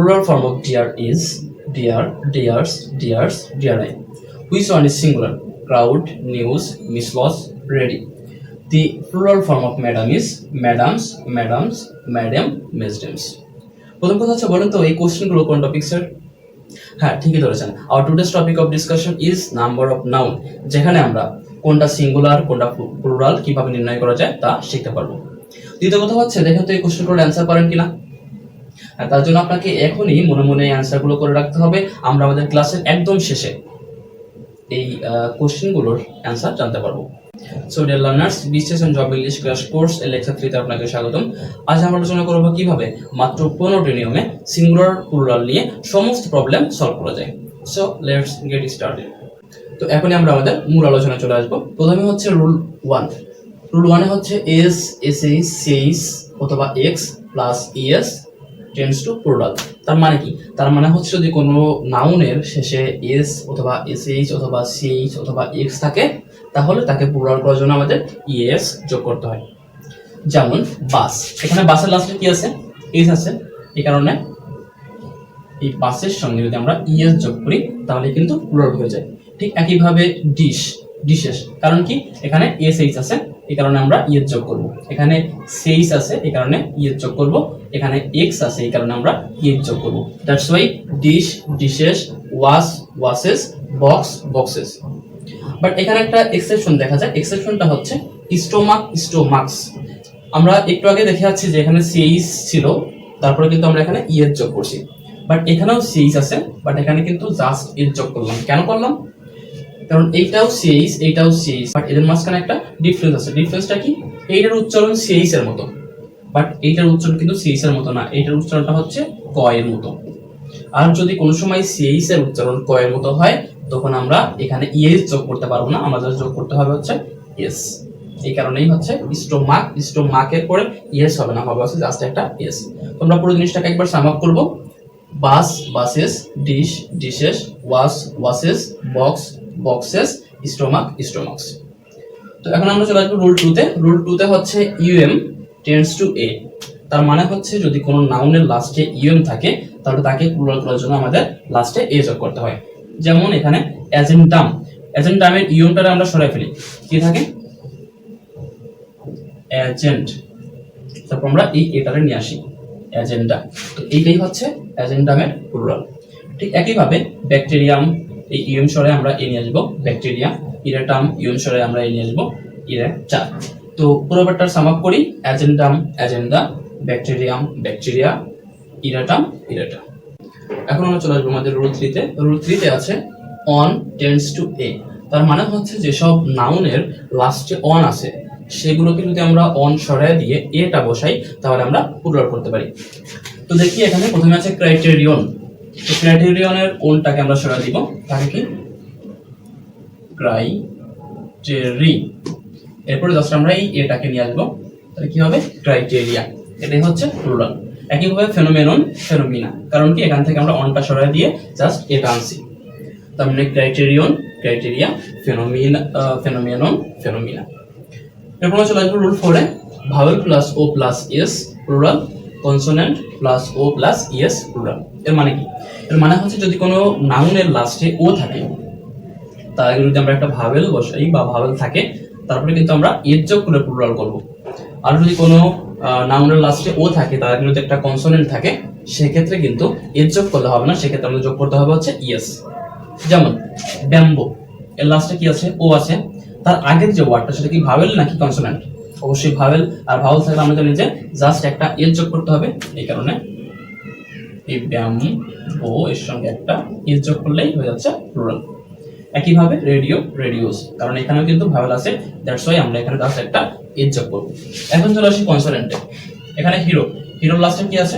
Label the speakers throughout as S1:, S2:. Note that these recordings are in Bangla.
S1: plural form of dear is dear, dears, dears, dearai. Which one is singular? Crowd, news, mislos, ready. The plural form of madam is madams, madams, madam, mesdames. প্রথম কথা হচ্ছে বলেন তো এই কোশ্চেনগুলো কোন টপিকসের? হ্যাঁ, ঠিকই ধরেছেন। Hour today's topic of discussion is number of noun, যেখানে আমরা কোনটা সিঙ্গুলার কোনটা প্লুরাল কিভাবে নির্ণয় করা যায় তা শিখতে পারবো। দ্বিতীয় কথা হচ্ছে দেখেন তো এই কোশ্চেনগুলোর অ্যান্সার পারেন কিনা। তার জন্য আপনাকে এখনই মনে মনে অ্যান্সারগুলো করে রাখতে হবে। আমরা আমাদের ক্লাসের একদম শেষে এই কোশ্চেনগুলোর অ্যান্সার জানতে পারবো। So dear learners, BCS and Job English-crash course এর লেকচার 3 তে আপনাকে স্বাগতম। আজ আমরা আলোচনা করব কিভাবে মাত্র 15টি নিয়মে সিঙ্গুলার প্লুরাল নিয়ে সমস্ত প্রবলেম সলভ করা যায়। So let's get started. তো এখনই আমরা আমাদের মূল আলোচনায় চলে আসব। প্রথমে হচ্ছে রুল 1। রুল 1 এ হচ্ছে এস, এসএইচ, সেইস অথবা X plus ES tends to plural. তার মানে কি? তার মানে হচ্ছে যদি কোনো নাউনের শেষে এস অথবা এসএইচ অথবা সিএইচ অথবা এক্স থাকে তাহলে তাকে প্লুরাল করার জন্য আমাদের ইএস যোগ করতে হয়। যেমন বাস, এখানে বাসের লাস্টে কি আছে? এস আছে, এই কারণে এই বাসের সঙ্গে যদি আমরা ইএস যোগ করি তাহলে কিন্তু প্লুরাল হয়ে যায়। ঠিক একইভাবে ডিশ, ডিশেস, কারণ কি? এখানে এসএইচ আছে, এই কারণে আমরা ইএস যোগ করব। এখানে সেইস আছে, এই কারণে ইএস যোগ করব। এখানে এক্স আছে, এই কারণে আমরা ইএস যোগ করব। That's why dish, dishes, wash, washes, box, boxes. But এখানে একটা এক্সেপশন দেখা যায়। এক্সেপশনটা হচ্ছে স্টোমাক, স্টোমাক্স। আমরা একটু আগে দেখে যাচ্ছি যে এখানে সেইস ছিল, তারপরে কিন্তু আমরা এখানে ইএস যোগ করছি। বাট এখানেও সেইস আছে, বাট এখানে কিন্তু জাস্ট ইএস যোগ করলাম। কেন করলাম? কারণ এইটাও সেইস, এইটাও সেইস, বাট এদের মাঝখানে একটা ডিফারেন্স আছে। ডিফারেন্সটা কি? এইটার উচ্চারণ সেইস এর মতো, বাট এইটার উচ্চারণ কিন্তু সেইস এর মতো না। এইটার উচ্চারণটা হচ্ছে ক এর মতো। আর যদি কোনো সময় সেইস এর উচ্চারণ ক এর মতো হয় তখন আমরা এখানে ইএস যোগ করতে পারবো না, আমাদের যোগ করতে হবে হচ্ছে এস। এই কারণেই হচ্ছে স্টোমাক, স্টোমাকের পরে ইএস হবে না, হবে হচ্ছে জাস্ট একটা এস। তোমরা পুরো জিনিসটাকে একবার সাম আপ করবো। Bus, buses, dish, dishes, wash, washes, box, boxes, stomach, stomachs. তো এখন আমরা চলে আসবো রুল 2 তে। রুল 2 তে হচ্ছে ইউএম টেন্ডস টু এ। তার মানে হচ্ছে যদি কোনো নাউনের লাস্টে ইউএম থাকে তাহলে তাকে প্লুরাল করার জন্য আমাদের লাস্টে এ যোগ করতে হয়। যেমন এখানে এজেন্টাম, এজেন্টামের ইউএমটা আমরা সরাই ফেলি, কি থাকে? এজেন্ট। তারপর আমরা এই এটারে নিয়ে আসি এজেন্ডা। তো এইটাই হচ্ছে এজেন্টামের প্লুরাল। ঠিক একইভাবে ব্যাকটেরিয়াম, এই ইউএম সরে আমরা এ নিয়ে আসবো ব্যাকটেরিয়া। ইরেটাম, ইউএম সরে আমরা এ নিয়ে আসবো ইরেটা। তো পুরোটার সাম আপ করি। এজেন্টাম, এজেন্ডা, ব্যাকটেরিয়াম, ব্যাকটেরিয়া, ইরেটাম, ইরেটা। এখন আমরা চলে আসবো আমাদের রুল 3 তে। রুল 3 তে আছে অন টেন্ডস টু এ। তার মানে হচ্ছে যেসব নাউনের লাস্টে অন আছে সেগুলোকে যদি আমরা অন সরায় দিয়ে এটা বসাই তাহলে আমরা প্লুরাল করতে পারি। তো দেখি এখানে প্রথমে আছে ক্রাইটেরিয়ন। তো ক্রাইটেরিয়নের অনটাকে আমরা সরাই দিব, তাকে কি? ক্রাইটেরি। এরপরে জাস্ট আমরা এই এটাকে নিয়ে আসবো, তাহলে কি হবে? ক্রাইটেরিয়া। এটাই হচ্ছে প্লুরাল। একইভাবে ফেনোমেনন, ফেনোমিনা, কারণ কি এখান থেকে আমরা অনটা সরাই দিয়ে জাস্ট এটা আনছি। তার মানে criterion, criteria, phenomena, phenomenon, phenomena. এরপর চলে আসবো রুল 4 এ। Vowel plus O plus S plural, consonant plus O plus E S plural. এর মানে কি? এর মানে হচ্ছে যদি কোনো নাউনের লাস্টে ও থাকে তার আগে যদি আমরা একটা ভাওয়েল বসাই বা ভাওয়েল থাকে তারপরে কিন্তু আমরা এস যোগ করে প্লুরাল করব। আর যদি কোনো নাউনের লাস্টে ও থাকে তার আগে যদি একটা কনসোনেন্ট থাকে সেক্ষেত্রে কিন্তু এস যোগ করলে হবে না, সেক্ষেত্রে আমাদের যোগ করতে হবে হচ্ছে ইএস। যেমন ব্যাম্বো, এর লাস্টে কি আছে? ও আছে। তার আগের যে ওয়ার্ডটা সেটা কি ভাওয়েল নাকি কনসোনেন্ট? অবশ্যই ভাওয়েল। আর ভাওয়েল থাকলে আমরা জানি যে জাস্ট একটা এস যোগ করতে হবে, এই কারণে এই ব্যাম্বো এর সঙ্গে একটা এস যোগ করলেই হয়ে যাচ্ছে প্লুরাল। একইভাবে রেডিও, রেডিওস, কারণ এখানেও কিন্তু ভাওয়েল আছে, দ্যাটস ওয়াই আমরা এখানে জাস্ট একটা এস যোগ করব। এখন চলে আসি কনসোনেন্টে। এখানে হিরো, হিরোর লাস্টে কি আছে?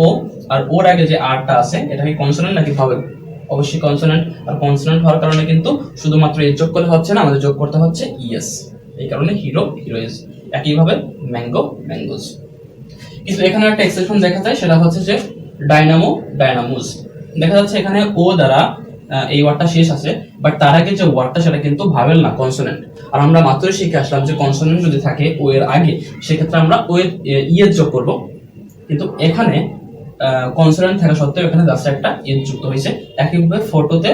S1: ও। আর ওর আগে যে আরটা আছে এটা কি কনসোনেন্ট নাকি ভাওয়েল? অবশ্যই কনসোনেন্ট। আর কনসোনেন্ট হওয়ার কারণে কিন্তু শুধুমাত্র এস যোগ করলে হচ্ছে না, আমাদের যোগ করতে হচ্ছে ইএস। এই কারণে হিরো, হিরোইজ। একইভাবে ম্যাঙ্গো, ম্যাঙ্গোস। কিন্তু এখানে একটা এক্সেপশন দেখা যায়, সেটা হচ্ছে যে ডাইনামো, ডাইনামোস। দেখা যাচ্ছে এখানে ও দ্বারা এই ওয়ার্ডটা শেষ আছে, বাট তার আগে যে ওয়ার্ডটা সেটা কিন্তু ভাওয়েল না, কনসোনেন্ট। আর আমরা মাত্রই শিখে আসলাম যে কনসোনেন্ট যদি থাকে ও এর আগে সেক্ষেত্রে আমরা ও এর ইএস যোগ করব। কিন্তু এখানে কনসোনেন্ট থাকা সত্ত্বেও এখানে জাস্ট একটা এস যুক্ত হয়েছে। একইভাবে ফটোতে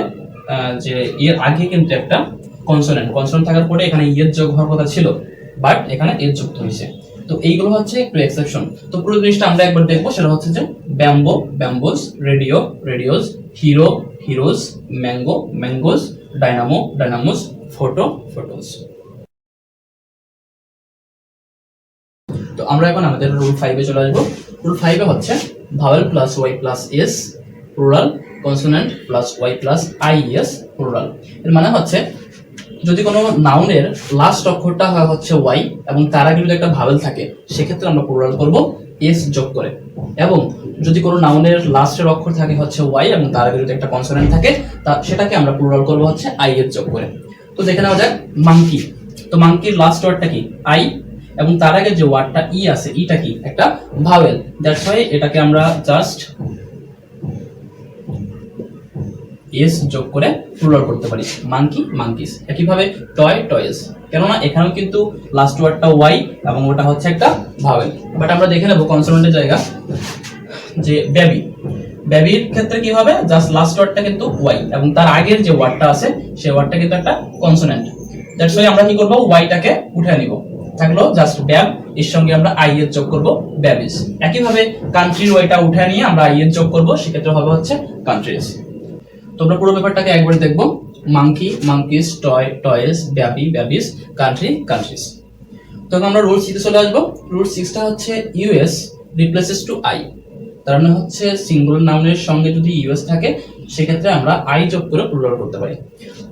S1: যে এর আগে কিন্তু একটা কনসোনেন্ট থাকার পরে এখানে এস যোগ হওয়ার কথা ছিল, বাট এখানে এস যুক্ত হয়েছে। তো এইগুলো হচ্ছে একটু এক্সেপশন। তো পুরো জিনিসটা আমরা একবার দেখবো, সেটা হচ্ছে যে bamboo bamboos, radio radios, hero heroes, mango mangoes, dynamo dynamos, photo photos. তো আমরা এখন আমাদের রুল 5 এ চলে আসবো। রুল 5 এ হচ্ছে vowel plus Y plus S plural, consonant plus Y plus I S plural. এর মানে হচ্ছে যদি কোনো নাউনের লাস্ট অক্ষরটা হয় হচ্ছে ওয়াই এবং তার আগে যদি একটা ভাওয়েল থাকে, সেক্ষেত্রে আমরা প্লুরাল করব এস যোগ করে। এবং যদি কোনো নাউনের লাস্টের অক্ষর থাকে হচ্ছে ওয়াই এবং তার আগে যদি একটা কনসোনেন্ট থাকে, তা সেটাকে আমরা প্লুরাল করব হচ্ছে আই এস যোগ করে। তো দেখে নেওয়া যাক মাঙ্কি। তো মাঙ্কির লাস্ট ওয়ার্ডটা কি? আই, এবং তার আগে যে ওয়ার্ডটা ই আছে, ইটা কি? একটা ভাওয়েল। দ্যাটস ওয়াই এটাকে আমরা জাস্ট এস যোগ করে প্লুরাল করতে পারি, মাঙ্কি মাঙ্কিস। একইভাবে টয় টয়েস, কেননা এখানেও কিন্তু লাস্ট ওয়ার্ডটা ওয়াই এবং ওটা হচ্ছে একটা ভাওয়েল। বাট আমরা দেখে নেব কনসোনেন্টের জায়গা যে বেবি, বেবির ক্ষেত্রে কি হবে? জাস্ট লাস্ট ওয়ার্ডটা কিন্তু ওয়াই এবং তার আগের যে ওয়ার্ডটা আছে সেই ওয়ার্ডটা কিন্তু একটা কনসোনেন্ট। দ্যাটস ওয়াই আমরা কি করব? ওয়াইটাকে উঠে নিব, থাকলো জাস্ট ব্যাব, এর সঙ্গে আমরা আই এর যোগ করব ব্যাবিস। একইভাবে কান্ট্রির ওয়াইটা উঠে নিয়ে আমরা আই এর যোগ করব, সেক্ষেত্রে হবে হচ্ছে কান্ট্রিজ। তোমরা পুরো ব্যাপারটাকে একবার দেখবো, monkey monkeys, toy toys, baby babies, country countries. তখন আমরা রুল 6 চলে আসবো। রুল 6টা হচ্ছে ইউএস রিপ্লেসেস টু আই। তার মানে হচ্ছে সিঙ্গুলার নাউনের সঙ্গে যদি ইউএস থাকে, সেক্ষেত্রে আমরা আই যোগ করে প্লুরাল করতে পারি।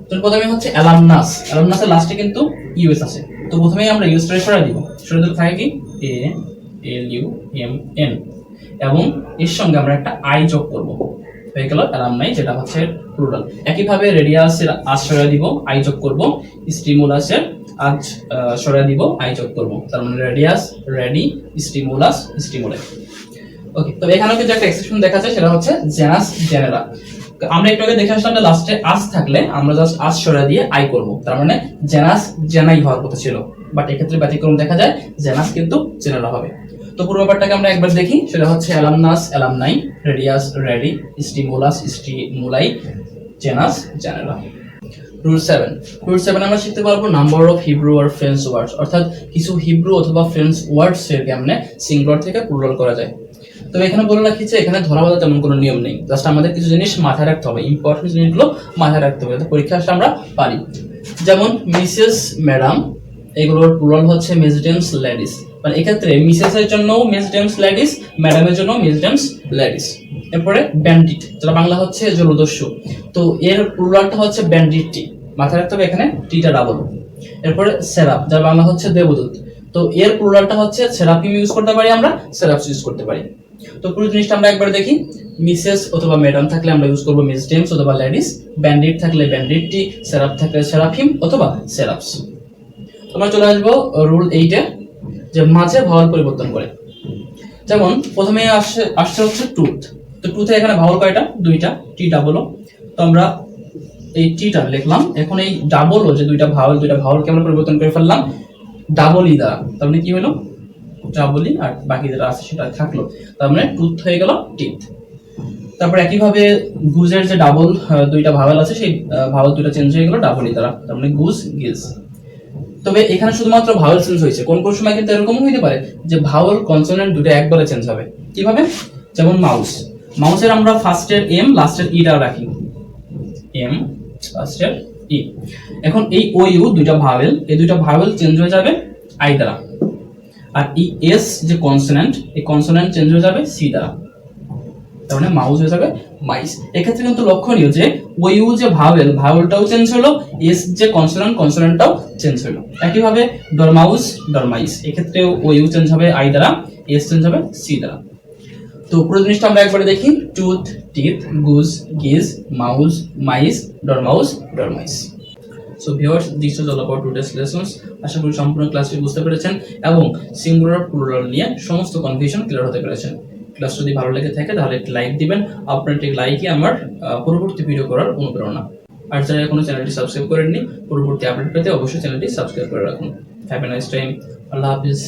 S1: তো প্রথমে হচ্ছে অ্যালামনাস, অ্যালামনাসের লাস্টে কিন্তু ইউএস আছে, তো প্রথমেই আমরা ইউএসটা সরাই দিব। সরাই দিলে থাকে কি? এ এল ইউ এম এন, এবং এর সঙ্গে আমরা একটা আই যোগ করব, হয়ে গেল অ্যালামনাই, যেটা হচ্ছে প্লুরাল। একইভাবে রেডিয়াসের আজ সরাই দিব, আই যোগ করব। স্টিমুলাসের আজ সরাই দিব, আই যোগ করব। তার মানে রেডিয়াস রেডি, স্টিমুলাস স্টিমুলাই। ওকে, তবে এখানেও কিন্তু একটা এক্সেপশন দেখা যায়, সেটা হচ্ছে জেনাস জেনেরা। আমরা একটু আগে দেখে আসলাম যে লাস্টে আস থাকলে আমরা জাস্ট আস সরা দিয়ে আই করব, তার মানে জেনাস জেনাই হওয়ার কথা ছিল, বাট এক্ষেত্রে ব্যতিক্রম দেখা যায়, জেনাস কিন্তু জেনেরা হবে। তো পুরো ব্যাপারটাকে আমরা একবার দেখি, সেটা হচ্ছে alumnus alumni, radius radii, stimulus stimuli, genus genera. Rule 7, rule 7 আমরা শিখতে পারবো নাম্বার অফ হিব্রু আর ফ্রেঞ্চ ওয়ার্ডস, অর্থাৎ কিছু হিব্রু অথবা ফ্রেঞ্চ ওয়ার্ডস এর কেমনে সিঙ্গুলার থেকে প্লুরাল করা যায়। তবে এখানে বলে রাখি যে এখানে ধরা বাঁধা তেমন কোনো নিয়ম নেই, জাস্ট আমাদের কিছু জিনিস মাথায় রাখতে হবে, ইম্পর্টেন্ট জিনিসগুলো মাথায় রাখতে হবে, যাতে পরীক্ষা আসলে আমরা পারি। যেমন মিসেস ম্যাডাম, এগুলোর প্লুরাল হচ্ছে মেজডেমস লেডিস, মানে এক্ষেত্রে মিসেস এর জন্য মেজডেমস লেডিস, ম্যাডামের জন্য মেজডেমস লেডিস। এরপরে ব্যান্ডিট, যেটা বাংলা হচ্ছে জলদস্যু, তো এর প্লুরালটা হচ্ছে ব্যান্ডিটটি, মাথায় রাখতে হবে এখানে টিটা ডাবল। এরপরে সেরাপ, যার বাংলা হচ্ছে দেবদূত, তো এর প্লুরালটা হচ্ছে সেরাফিম ইউজ করতে পারি, আমরা সেরাপস ইউজ করতে পারি। তো পুরো জিনিসটা আমরা একবার দেখি। মিসেস অথবা ম্যাডাম থাকলে আমরা ইউজ করব মেজডেমস অথবা লেডিস, ব্যান্ডিট থাকলে ব্যান্ডিটটি, সেরাপ থাকলে সেরাফিম অথবা সেরাপস। আমরা চলে আসবো রুল 8 এ, যে মাঝে ভাওয়াল পরিবর্তন করে। যেমন প্রথমে আসছে হচ্ছে টুথ, তো টুথে এখানে ভাওয়াল কয়টা? দুইটা, টি ডাবলও। তো আমরা এই টিটা লিখলাম, এখন এই ডাবলও যে দুইটা ভাওয়ালকে আমরা পরিবর্তন করে ফেললাম ডাবল ই দ্বারা, তার মানে কি হলো? ডাবলি, আর বাকি যেটা আছে সেটা থাকলো, তার মানে টুথ হয়ে গেল টিথ। তারপর একইভাবে গুজের যে ডাবল দুইটা ভাওয়েল আছে, সেই ভাওয়েল দুইটা চেঞ্জ হয়ে গেল ডাবলি দ্বারা, তার মানে গুজ গিজ। তবে এখানে শুধুমাত্র ভাওয়েল চেঞ্জ হয়েছে, কোন কোন সময় কিন্তু এরকমও হতে পারে যে ভাওয়েল কনসোনেন্ট দুটো একবারে চেঞ্জ হবে। কিভাবে? যেমন মাউস, মাউসের আমরা ফার্স্টের এম লাস্টের ইটা রাখি, এম লাস্টের ই। এখন এই ও ইউ দুইটা ভাওয়েল, এই দুইটা ভাওয়েল চেঞ্জ হয়ে যাবে আই দ্বারা, আর এই এস যে কনসোনেন্ট, এই কনসোনেন্ট চেঞ্জ হয়ে যাবে সি দ্বারা, তার মানে মাউস হয়ে যাবে মাইস। এক্ষেত্রে কিন্তু লক্ষণীয় যে ও ইউ যে ভাওয়েলটাও চেঞ্জ হলো, এস যে কনসোনেন্টটাও চেঞ্জ হলো। একইভাবে ডরমাউস ডরমাইস, এক্ষেত্রেও ও ইউ চেঞ্জ হবে আই দ্বারা, এস চেঞ্জ হবে সি দ্বারা। তো পুরো জিনিসটা আমরা একবারে দেখি, tooth teeth, goose geese, mouse mice, dormouse dormice. So viewers, this is all about today's lessons. আশা করি সম্পূর্ণ ক্লাসটি বুঝতে পেরেছেন এবং সিঙ্গুলার প্লুরাল নিয়ে সমস্ত কনফিউশন ক্লিয়ার হতে পেরেছেন। ক্লাস যদি ভালো লেগে থাকে তাহলে একটি লাইক দিবেন, আপনার একটি লাইকই আমার পরবর্তী ভিডিও করার অনুপ্রেরণা। আর যারা এখনো চ্যানেলটি সাবস্ক্রাইব করেননি, পরবর্তী আপডেট পেতে অবশ্যই চ্যানেলটি সাবস্ক্রাইব করে রাখুন। Have a nice time, Allah Hafiz.